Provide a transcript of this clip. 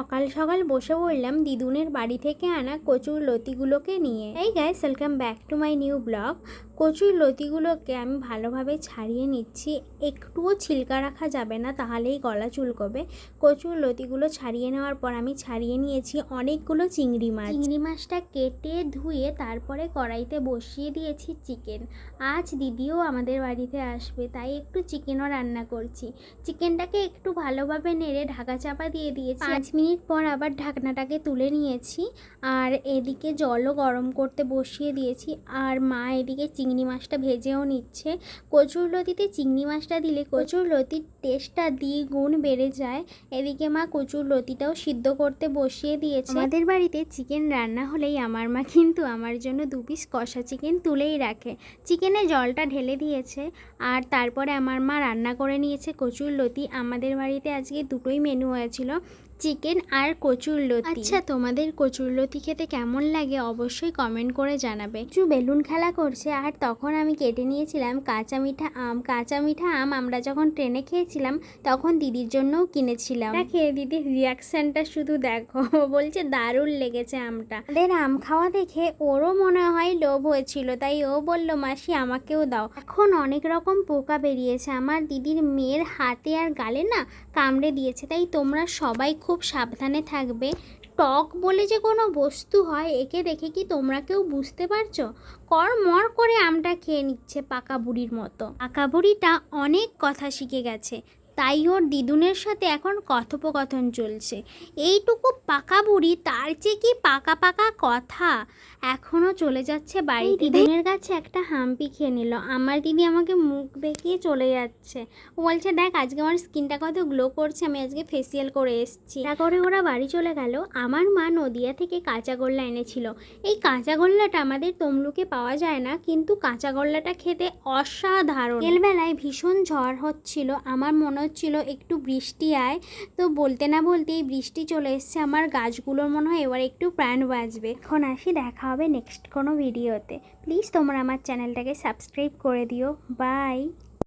সকাল সকাল বসে পড়লাম দিদুনের বাড়ি থেকে আনা কচুর লতিগুলোকে নিয়ে। এই guys, welcome back to my new blog. কচুর লতিগুলোকে আমি ভালোভাবে ছাড়িয়ে নিচ্ছি, একটুও ছিলকা রাখা যাবে না, তাহলেই গলা চুলকবে। কচুর লতিগুলো ছাড়িয়ে নেওয়ার পর আমি ছাড়িয়ে নিয়েছি অনেকগুলো চিংড়ি মাছ। চিংড়ি মাছটা কেটে ধুয়ে তারপরে কড়াইতে বসিয়ে দিয়েছি চিকেন। আজ দিদিও আমাদের বাড়িতে আসবে, তাই একটু চিকেনও রান্না করছি। চিকেনটাকে একটু ভালোভাবে নেড়ে ঢাকা চাপা দিয়ে দিয়েছি। 5 মিনিট পর আবার ঢাকনাটাকে তুলে নিয়েছি, আর এদিকে জলও গরম করতে বসিয়ে দিয়েছি। আর মা এদিকে চিংড়ি মাছটা ভেজেও নিচ্ছে। কচুর লতিতে চিংড়ি মাছটা দিলে কচুর লতির টেস্টটা দ্বিগুণ বেড়ে যায়। এদিকে মা কচুর লতিটাও সিদ্ধ করতে বসিয়ে দিয়েছে। আমাদের বাড়িতে চিকেন রান্না হলেই আমার মা কিন্তু আমার জন্য 2 পিস কষা চিকেন তুলেই রাখে। চিকেনে জলটা ঢেলে দিয়েছে, আর তারপরে আমার মা রান্না করে নিয়েছে কচুর লতি। আমাদের বাড়িতে আজকে দুটোই মেনু হয়েছিল, চিকেন আর কচুর লতি। আচ্ছা, তোমাদের কচুর লতি খেতে কেমন লাগে অবশ্যই কমেন্ট করে জানাবে। কিছু বেলুন খেলা করছে, আর তখন আমি কেটে নিয়েছিলাম কাঁচা মিঠা আম। কাঁচা মিঠা আম আমরা যখন ট্রেনে খেয়েছিলাম তখন দিদির জন্যও কিনেছিলাম। খেয়ে দিদির রিয়াকশানটা শুধু দেখো, বলছে দারুণ লেগেছে আমটা। ওদের আম খাওয়া দেখে ওরও মনে হয় লোভ হয়েছিল, তাই ও বলল মাসি আমাকেও দাও। এখন অনেক রকম পোকা বেরিয়েছে, আমার দিদির মেয়ের হাতে আর গালে না কামড়ে দিয়েছে, তাই তোমরা সবাই খুব সাবধানে থাকবে। টক বলে যে কোনো বস্তু হয়, একে দেখে কি তোমরা কেউ বুঝতে পারছো? মর করে আমটা খেয়ে নিচ্ছে পাকা বুড়ির মতো। পাকা বুড়িটা অনেক কথা শিখে গেছে, তাই ওর দিদুনের সাথে এখন কথোপকথন চলছে। এইটুকু পাকা বুড়ি, তার চেয়ে কি পাকা পাকা কথা। এখনও চলে যাচ্ছে বাড়ি। দিদুনের কাছে একটা হাম্পি খেয়ে নিল। আমার দিদি আমাকে মুখ দেখিয়ে চলে যাচ্ছে। ও বলছে দেখ আজকে আমার স্কিনটা কত গ্লো করছে, আমি আজকে ফেসিয়াল করে এসেছি। তা করে ওরা বাড়ি চলে গেল। আমার মা নদিয়া থেকে কাঁচাগোল্লা এনেছিল। এই কাঁচাগোল্লাটা আমাদের তমলুকে পাওয়া যায় না, কিন্তু কাঁচাগোল্লাটা খেতে অসাধারণ। বিকেলবেলায় ভীষণ ঝড় হচ্ছিল, আমার মনে হচ্ছিল একটু বৃষ্টি আয়, তো বলতে না বলতেই বৃষ্টি চলে এসছে। আমার গাছগুলোর মনে হয় এবার একটু প্রাণ বাঁচবে। এখন আসি, দেখা হবে নেক্সট কোনো ভিডিওতে। প্লিজ তোমরা আমার চ্যানেলটাকে সাবস্ক্রাইব করে দিও। বাই।